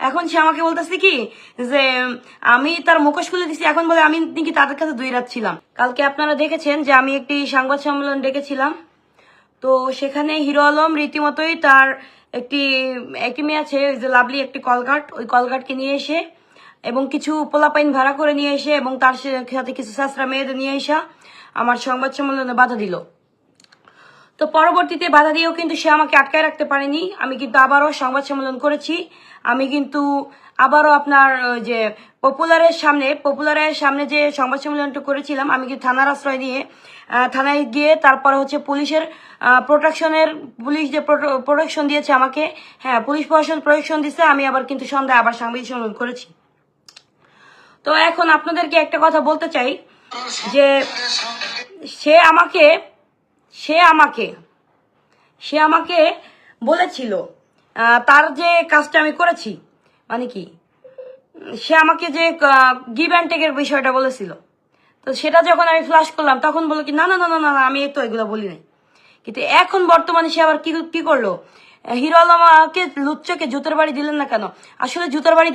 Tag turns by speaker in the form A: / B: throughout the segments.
A: এখন সে আমাকে বলতেছে কি যে আমি তার মুখোশ খুলে দিছি, এখন বলে আমি নাকি তাদের কাছে 2 রাত ছিলাম। কালকে আপনারা দেখেছেন যে আমি একটি সংবাদ সম্মেলন ডেকেছিলাম, তো সেখানে হিরো আলম রীতিমতোই তার একটি মেয়ে আছে যে লাভলি, একটি কলঘাট, ওই কলঘাটকে নিয়ে এসে এবং কিছু পোলাপাইন ভাড়া করে নিয়ে এসে এবং তার সাথে কিছু শাস্ত্রা মেয়েদের নিয়ে এসে আমার সংবাদ সম্মেলনে বাধা দিল। তো পরবর্তীতে বাধা দিয়েও কিন্তু সে আমাকে আটকায় রাখতে পারেনি। আমি কিন্তু আবারও সংবাদ সম্মেলন করেছি। আমি কিন্তু আবারও আপনার যে পপুলারের সামনে যে সংবাদ সম্মেলনটা করেছিলাম, আমি কিন্তু থানার আশ্রয় নিয়ে থানায় গিয়ে তারপরে হচ্ছে পুলিশের পুলিশ যে প্রোটেকশন দিয়েছে আমাকে, হ্যাঁ পুলিশ প্রশাসন প্রোটেকশন দিচ্ছে, আমি আবার কিন্তু সন্ধ্যায় আবার সাংবাদিক সম্মেলন করেছি। তো এখন আপনাদেরকে একটা কথা বলতে চাই যে সে আমাকে বলেছিল তার যে কাজটা আমি করেছি, মানে কি সে আমাকে যে গিভ অ্যান্ড টেকের বিষয়টা বলেছিল, তো সেটা যখন আমি ফ্ল্যাশ করলাম তখন বললো কি না না না না না আমি তো এগুলো বলি নাই। কিন্তু এখন বর্তমানে সে আবার কি করলো, হিরো আলমকে লুচ্চকে জুতোর বাড়ি দিলেন না কেন? আসলে জুতোর বাড়ি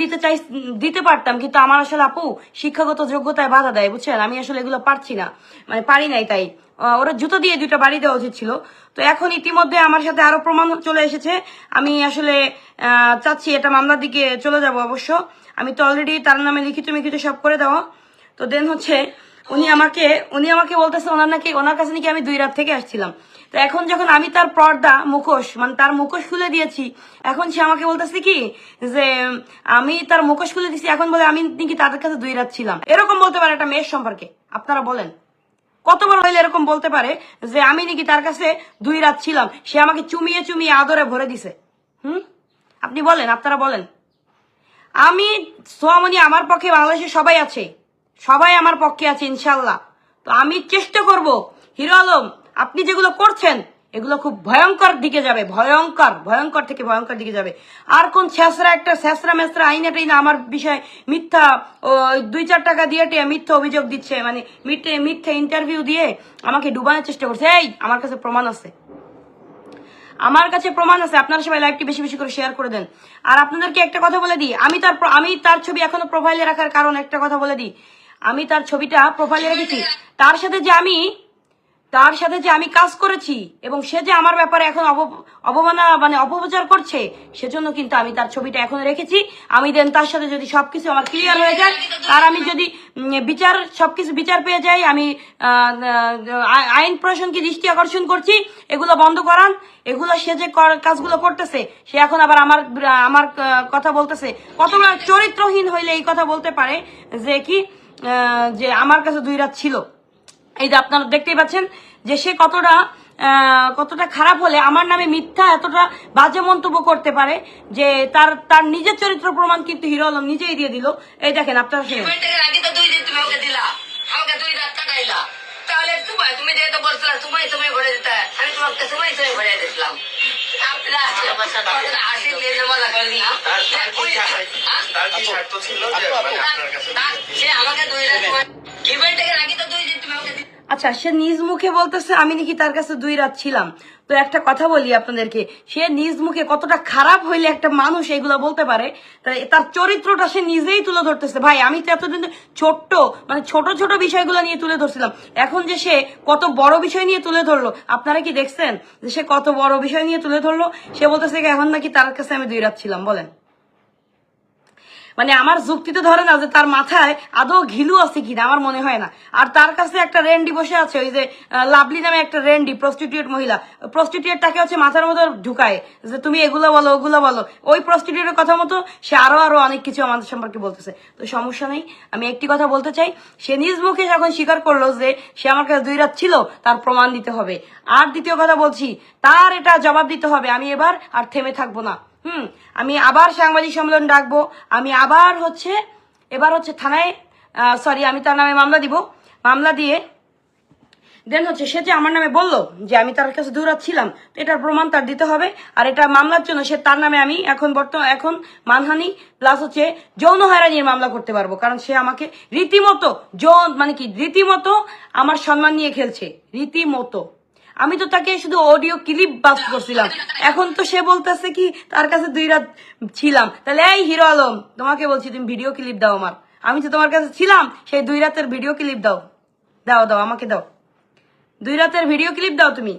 A: দিতে পারতাম, কিন্তু আমার আসলে আপু শিক্ষাগত যোগ্যতায় বাধা দেয়, বুঝছেন? আমি আসলে এগুলো পারছি না, মানে পারি নাই, তাই ওরা জুতো দিয়ে 2টা বাড়ি দেওয়া উচিত ছিল। তো এখন ইতিমধ্যে আমার সাথে আরো প্রমাণ চলে এসেছে। আমি আসলে চাচ্ছি এটা মামলার দিকে চলে যাব। অবশ্য আমি তো অলরেডি তার নামে লিখিত সব করে দেওয়া। তো দেন হচ্ছে উনি আমাকে বলতেছে ওনার কাছে নাকি আমি 2 রাত থেকে আসছিলাম। তো এখন যখন আমি তার মুখোশ তার মুখোশ খুলে দিয়েছি, এখন সে আমাকে বলতেছে কি যে আমি তার মুখোশ খুলে দিয়েছি, এখন বলে আমি নাকি তাদের কাছে 2 রাত ছিলাম। এরকম বলতে পারে একটা মেয়ের সম্পর্কে? আপনারা বলেন কতবার হইলে এরকম বলতে পারে যে আমি নাকি তার কাছে 2 রাত ছিলাম? সে আমাকে চুমিয়ে আদরে ভরে দিছে। আপনি বলেন, আপনারা বলেন। আমি সোয়ামনি, আমার পক্ষে বাংলাদেশে সবাই আমার পক্ষে আছে ইনশাল্লাহ। তো আমি চেষ্টা করব, হিরো আলম আপনি যেগুলো করছেন এগুলো খুব ভয়ঙ্কর দিকে যাবে, ভয়ঙ্কর থেকে ভয়ঙ্কর দিকে যাবে। আর কোন ছেঁচড়া মেসরা আইনা আমার বিষয়ে মিথ্যা 2-4 টাকা দিয়ে মিথ্যা অভিযোগ দিচ্ছে, মানে মিথ্যা ইন্টারভিউ দিয়ে আমাকে ডুবানোর চেষ্টা করছে। এই আমার কাছে প্রমাণ আছে, আপনারা সবাই লাইভটি বেশি বেশি করে শেয়ার করে দেন। আর আপনাদেরকে একটা কথা বলে দিই, আমি তার ছবি এখনো প্রোফাইলে রাখার কারণ একটা কথা বলে দিই, আমি তার ছবিটা প্রোফাইলে রেখেছি তার সাথে যে আমি কাজ করেছি এবং সে যে আমার ব্যাপারে এখন অপপ্রচার করছে, সেজন্য কিন্তু আমি তার ছবিটা এখন রেখেছি। আমি দেন তার সাথে যদি সবকিছু আমার ক্লিয়ার হয়ে যায়, তার আমি যদি সবকিছু বিচার পেয়ে যাই, আমি আইন প্রশাসনকে দৃষ্টি আকর্ষণ করছি এগুলো বন্ধ করান। এগুলো সে যে কাজগুলো করতেছে, সে এখন আবার আমার কথা বলতেছে। কতটা চরিত্রহীন হইলে এই কথা বলতে পারে যে কি যে আমার কাছে 2 রাত ছিল? এই যে আপনারা দেখতেই পাচ্ছেন যে সে কতটা খারাপ হলে আমার নামে মিথ্যা এতটা বাজে মন্তব্য করতে পারে, যে তার নিজের চরিত্র প্রমাণ কিন্তু হিরো আলম নিজেই দিয়ে দিল। এই দেখেন আপনারা শুনুন। আচ্ছা, সে নিজ মুখে বলতেছে আমি নাকি তার কাছে 2 রাত ছিলাম। তো একটা কথা বলি আপনাদেরকে, সে নিজ মুখে কতটা খারাপ হইলে একটা মানুষ এগুলো বলতে পারে? তার চরিত্রটা সে নিজেই তুলে ধরতেছে। ভাই আমি তো এতদিন ছোট ছোট বিষয়গুলো নিয়ে তুলে ধরছিলাম, এখন যে সে কত বড় বিষয় নিয়ে তুলে ধরলো, আপনারা কি দেখছেন যে সে কত বড় বিষয় নিয়ে তুলে ধরলো? সে বলতেছে এখন নাকি তার কাছে আমি 2 রাত ছিলাম। বলেন, মানে আমার যুক্তিতে ধরে না যে তার মাথায় আদৌ ঘিলু আছে কিনা, আমার মনে হয় না। আর তার কাছে একটা রেন্ডি বসে আছে, ওই যে লাভলি নামে একটা রেন্ডি প্রস্টিটিউট মহিলা, প্রস্টিটিউটটাকে হচ্ছে মাথার মধ্যে ঢুকায় যে তুমি এগুলো বলো ওগুলো বলো। ওই প্রস্টিটিউটের কথা মতো সে আরো অনেক কিছু আমাদের সম্পর্কে বলতেছে। তো সমস্যা নেই, আমি একটি কথা বলতে চাই, সে নিজ মুখে যখন স্বীকার করলো যে সে আমার কাছে 2 রাত ছিল, তার প্রমাণ দিতে হবে। আর দ্বিতীয় কথা বলছি, তার এটা জবাব দিতে হবে। আমি এবার আর থেমে থাকবো না। আমি আবার সাংবাদিক সম্মেলন ডাকবো। আমি এবার হচ্ছে থানায় আমি তার নামে মামলা দিব। মামলা দিয়ে দেন হচ্ছে সে যে আমার নামে বললো যে আমি তার কাছে 2 রাত ছিলাম, তো এটার প্রমাণ তার দিতে হবে। আর এটা মামলার জন্য তার নামে আমি এখন মানহানি প্লাস হচ্ছে যৌন হয়রানির মামলা করতে পারবো, কারণ সে আমাকে রীতিমতো আমার সম্মান নিয়ে খেলছে, রীতিমতো। আমি তো তাকে শুধু অডিও ক্লিপ বাস করছিলাম, এখন তো সে বলতেছে কি তার কাছে 2 রাত ছিলাম। তাহলে এই হিরো আলম, তোমাকে বলছি তুমি ভিডিও ক্লিপ দাও আমার, আমি তো তোমার কাছে ছিলাম, সেই 2 রাতের ভিডিও ক্লিপ দাও, দাও দাও আমাকে দাও, 2 রাতের ভিডিও ক্লিপ দাও তুমি।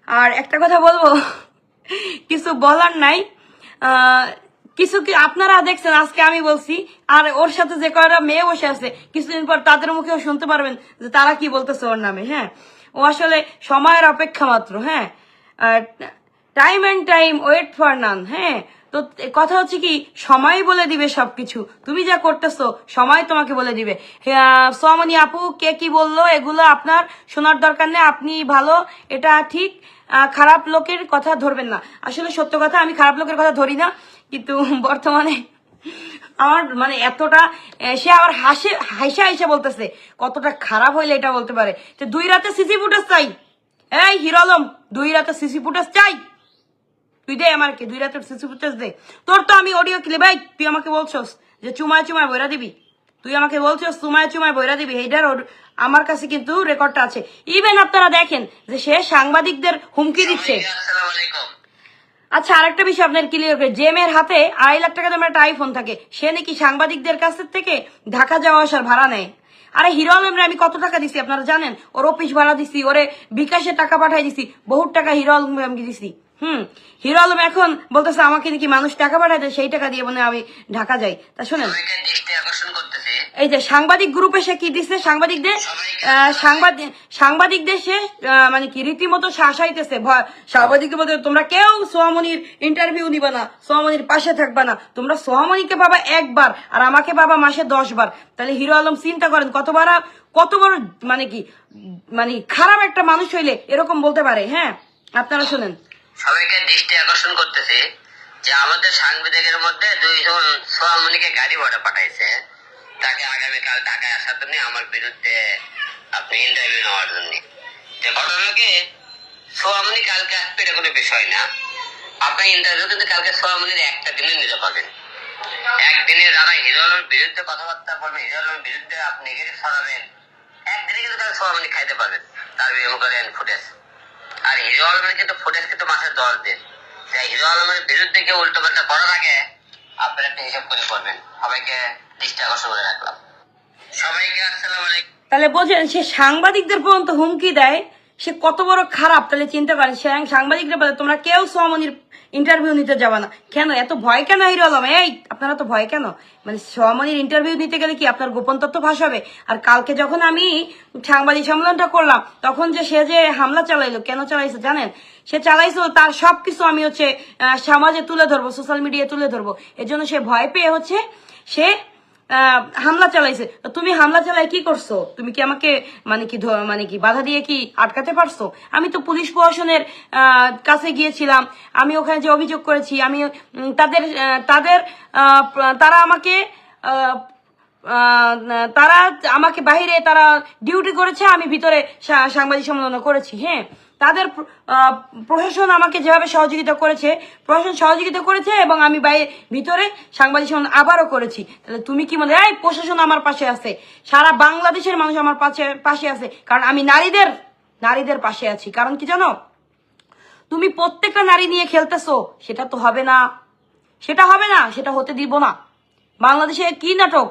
A: আর একটা কথা বলবো, কিছু বলার নাই, কিছু কি আপনারা দেখছেন, আজকে আমি বলছি, আর ওর সাথে যে কয়টা মেয়ে বসে আছে কিছুদিন পর তাদের মুখেও শুনতে পারবেন যে তারা কি বলতেছে ওর নামে। হ্যাঁ, ও আসলে সময়ের অপেক্ষা মাত্র। হ্যাঁ, time and time wait for none. হ্যাঁ, তো কথা হচ্ছে কি, সময় বলে দিবে সবকিছু, তুমি যা করতেছো সময় তোমাকে বলে দিবে। সোয়ামনি আপু কে কি বললো এগুলো আপনার শোনার দরকার নেই, আপনি ভালো, এটা ঠিক, খারাপ লোকের কথা ধরবেন না। আসলে সত্য কথা, আমি খারাপ লোকের কথা ধরি না, কিন্তু বর্তমানে আমার মানে এতটা, সে আবার হাসা হাসা বলতেছে কতটা খারাপ হইলে এটা বলতে পারে। 2 রাতে সিসি ফুটেজ চাই, এই হিরো আলম 2 রাতে সিসি ফুটেজ চাই, তুই দে আমাকে 2 রাতের সিসি ফুটেজ দে। তোর তো আমি অডিও ক্লিপ, ভাই তুই আমাকে বলছস যে চুমায় চুমায় বইরা দিবি, তুই আমাকে বলছস চুমায় চুমায় বইরা দিবি, এইটার আমার কাছে কিন্তু রেকর্ডটা আছে। ইভেন আপনারা দেখেন যে সে সাংবাদিকদের হুমকি দিচ্ছে। আচ্ছা, আরেকটা বিষয় আপনার ক্লিয়ার করে, জেমের হাতে 2.5 লাখ টাকা দামের একটা আইফোন থাকে, সে নাকি সাংবাদিকদের কাছ থেকে ঢাকা যাওয়া আসার ভাড়া নেয়। আরে হিরো আলমরে আমি কত টাকা দিছি আপনারা জানেন? ওর অফিস ভাড়া দিছি, ওরে বিকাশে টাকা পাঠাই দিছি, বহুত টাকা হিরো আলমকে আমি দিছি। হিরো আলম এখন বলতেছে আমাকে নাকি মানুষ টাকা পাঠায় দেয়, সেই টাকা দিয়ে মনে আমি ঢাকা যাই। তা শোনেন, এই যে সাংবাদিক গ্রুপে সে কি দিচ্ছে, সাংবাদিকদের সে মানে কি রীতিমতো শাসাইতেছে। সাংবাদিকদের বলতে তোমরা কেউ সোহামনির ইন্টারভিউ নিবা না, সোহামনির পাশে থাকবা না, তোমরা সোহামনিকে পাবা 1 বার আর আমাকে পাবা মাসে 10 বার। তাহলে হিরো আলম চিন্তা করেন কত বড় মানে কি, মানে খারাপ একটা মানুষ হইলে এরকম বলতে পারে। হ্যাঁ, আপনারা শোনেন,
B: সবাইকে দৃষ্টি আকর্ষণ করতেছে যে আমাদের সাংবাদিকের মধ্যে 2 জন সোহামনিকে গাড়ি ভাড়া পাঠাইছে তাকে আগামীকাল ঢাকায় আসার জন্য আমার বিরুদ্ধে আপনি ইন্টারভিউ নেওয়ার জন্য। যে ঘটনাকে সোহামনি কালকে আসবে এটা কোনো বিষয় না, আপনার ইন্টারভিউ কিন্তু কালকে সোহামনির একটা দিনে নিতে পারবেন। একদিনে যারা হিরো আলমের বিরুদ্ধে কথাবার্তা বলবেন, হিরো আলমের বিরুদ্ধে আপনি এগিয়ে ছড়াবেন, একদিনে কিন্তু তারা সোহামনি খাইতে পারবেন। তার বিয়ে করেন ফুটেজ, আর হিরো আলমের কিন্তু ফুটেজ কিন্তু মাসে 10 দিন। হিরো আলমের বিরুদ্ধে কেউ উল্টো পাল্টা করার আগে আপনারা একটা হিসাব করে করবেন। সবাইকে দৃষ্টি আকর্ষণ করে রাখলাম। সবাইকে আসসালামু আলাইকুম।
A: তাহলে বোঝেন সে সাংবাদিকদের পর্যন্ত হুমকি দেয়, সে কত বড় খারাপ। তাহলে চিন্তা করেন, সে সাংবাদিকরা বলে তোমরা কেউ সোহামনির ইন্টারভিউ নিতে যাবা না। কেন এত ভয় কেন হিরো আলম? এই আপনারা তো ভয় কেন? মানে সোহামনির ইন্টারভিউ নিতে গেলে কি আপনার গোপন তথ্য ফাঁস হবে? আর কালকে যখন আমি সাংবাদিক সম্মেলনটা করলাম তখন সে যে হামলা চালাইলো, কেন চালাইছে জানেন? সে চালাইছিল তার সবকিছু আমি সমাজে তুলে ধরবো, সোশ্যাল মিডিয়ায় তুলে ধরবো, এর জন্য সে ভয় পেয়ে সে হামলা চালাইছে। তুমি হামলা চালাই কি করছো? তুমি কি আমাকে মানে কি বাধা দিয়ে কি আটকাতে পারছো? আমি তো পুলিশ প্রশাসনের কাছে গিয়েছিলাম, আমি ওখানে যে অভিযোগ করেছি, আমি তারা আমাকে বাহিরে তারা ডিউটি করেছে, আমি ভিতরে সাংবাদিক সম্মেলন করেছি। হ্যাঁ, তাদের প্রশাসন আমাকে যেভাবে সহযোগিতা করেছে এবং আমি ভিতরে সাংবাদিক সম্মেলন আবারও করেছি। তাহলে তুমি কি মনে হয় প্রশাসন আমার পাশে আছে? সারা বাংলাদেশের মানুষ আমার পাশে আছে, কারণ আমি নারীদের পাশে আছি। কারণ কি জানো, তুমি প্রত্যেকটা নারী নিয়ে খেলতেছো, সেটা হবে না, সেটা হতে দিব না। বাংলাদেশে কি নাটক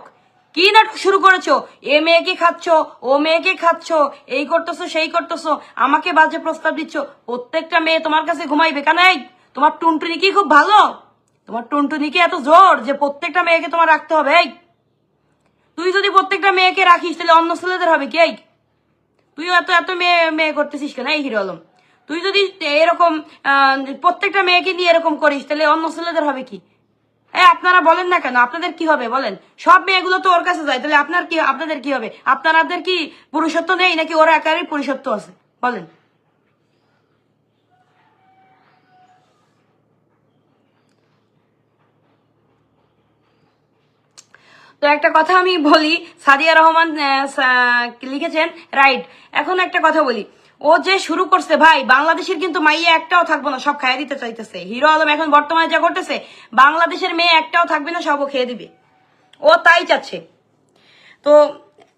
A: শুরু করেছো? এ মেয়েকে খাচ্ছ, ও মেয়েকে খাচ্ছ, এই করতেছো সেই করতেছো, আমাকে বাজে প্রস্তাব দিচ্ছ। প্রত্যেকটা মেয়ে তোমার কাছে ঘুমাইবে কেন? এই তোমার টুনটুনি কি খুব ভালো? তোমার টুনটুনি কি এত জোর যে প্রত্যেকটা মেয়েকে তোমার রাখতে হবে? এই তুই যদি প্রত্যেকটা মেয়েকে রাখিস তাহলে অন্য ছেলেদের হবে কি? এই তুই এত মেয়ে করতেছিস কেন? এই হিরো আলম, তুই যদি এরকম প্রত্যেকটা মেয়েকে নিয়ে এরকম করিস তাহলে অন্য ছেলেদের হবে কি? আপনারা বলেন না কেন, আপনাদের কি হবে বলেন? সব মেয়েগুলো তো ওর কাছে যায়, তাহলে আপনাদের কি হবে? আপনাদের কি পুরুষত্ব নেই নাকি ওরা একারই পুরুষত্ব আছে? বলেন। তো একটা কথা আমি বলি, সাদিয়া রহমান লিখেছেন রাইট। এখন একটা কথা বলি, ও যে শুরু করছে ভাই, বাংলাদেশের কিন্তু মাইয়া একটাও থাকবো না, সব খাইয়ে দিতে চাইতেছে। হিরো আলম এখন বর্তমানে যা করতেছে, বাংলাদেশের মেয়ে একটাও থাকবে না, সবও খেয়ে দিবে, ও তাই চাচ্ছে। তো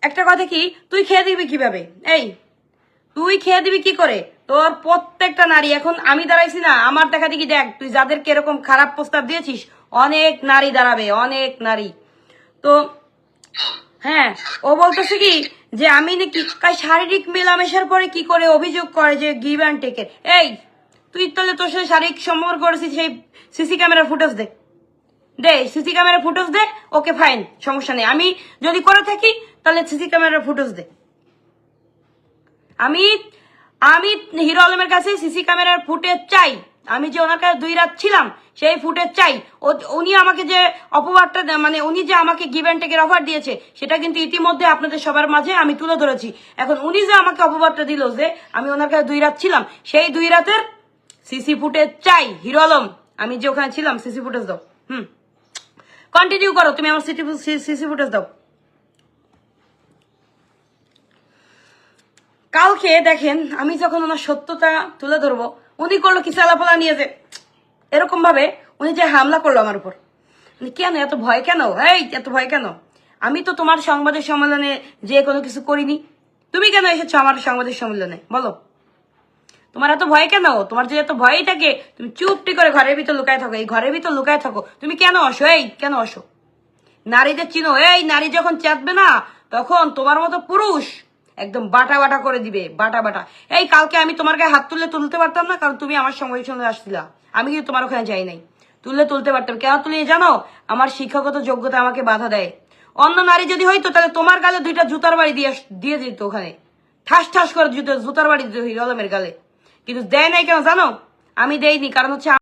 A: একটা কথা কি, তুই খেয়ে দিবি কিভাবে? এই তুই খেয়ে দিবি কি করে? তোর প্রত্যেকটা নারী এখন আমি দাঁড়াইছি না, আমার দেখা দেখি দেখ তুই যাদেরকে এরকম খারাপ প্রস্তাব দিয়েছিস অনেক নারী দাঁড়াবে, অনেক নারী। তো হ্যাঁ, ও বলতেছে কি যে আমি নাকি শারীরিক মেলামেশার পরে কি করে অভিযোগ করে যে গিভ অ্যান্ড টেকের। এই তুই তাহলে তোর সাথে শারীরিক সম্পর্ক করেছিস, সেই সিসি ক্যামেরার ফুটেজ দে, দে সিসি ক্যামেরার ফুটেজ দে। ওকে ফাইন, সমস্যা নেই। আমি যদি করে থাকি তাহলে সিসি ক্যামেরার ফুটেজ দে। আমি আমি হিরো আলমের কাছে সিসি ক্যামেরার ফুটেজ চাই। আমি যে ওনার কাছে 2 রাত ছিলাম সেই ফুটেজ চাই। উনি আমাকে যে অপবাদটা মানে উনি যে আমাকে গিভ অ্যান্ড টেকের অফার দিয়েছে সেটা কিন্তু ইতিমধ্যে আপনাদের সবার মাঝে আমি তুলে ধরেছি। এখন উনি যে আমাকে অপবাদটা দিল যে আমি ওনার কাছে 2 রাত ছিলাম, সেই 2 রাতের সিসি ফুটেজ চাই। হিরো আলম, আমি যে ওখানে ছিলাম সিসি ফুটেজ দাও। কন্টিনিউ করো, তুমি আমার সিসি ফুটেজ দাও। কালকে দেখেন আমি যখন ওনার সত্যতা তুলে ধরবো, উনি করলো কি চালাপালা নিয়ে যে এরকম ভাবে উনি যে হামলা করলো আমার উপর। কেন এত ভয় কেন? এই এত ভয় কেন? আমি তো তোমার সংবাদের সম্মেলনে যে কোনো কিছু করিনি। তুমি কেন এসেছো আমার সংবাদের সম্মেলনে বলো? তোমার এত ভয় কেন? তোমার যে এত ভয়ই থাকে তুমি চুপটি করে ঘরের ভিতর লুকায় থাকো, এই ঘরের ভিতর লুকায় থাকো। তুমি কেন আসো? এই কেন আসো? নারীদের চিনো? এই নারী যখন চেতবে না তখন তোমার মতো পুরুষ একদম বাটা বাটা করে দিবে, বাটা বাটা। এই কালকে আমি তোমার গায়ে হাত তুলতে পারতাম না, কারণ তুমি আমার সঙ্গে সঙ্গে আসছিলা। আমি কিন্তু তোমার ওখানে যাই নাই। তুলতে পারতাম, কেন তুলে জানো? আমার শিক্ষাগত যোগ্যতা আমাকে বাধা দেয়। অন্য নারী যদি হইতো তাহলে তোমার গালে 2টা জুতার বাড়ি দিয়ে দিত, ওখানে ঠাস ঠাস করে জুতার বাড়ি দিত হিরো আলমের গালে। কিন্তু দেয় নাই কেন জানো? আমি দেইনি, কারণ হচ্ছে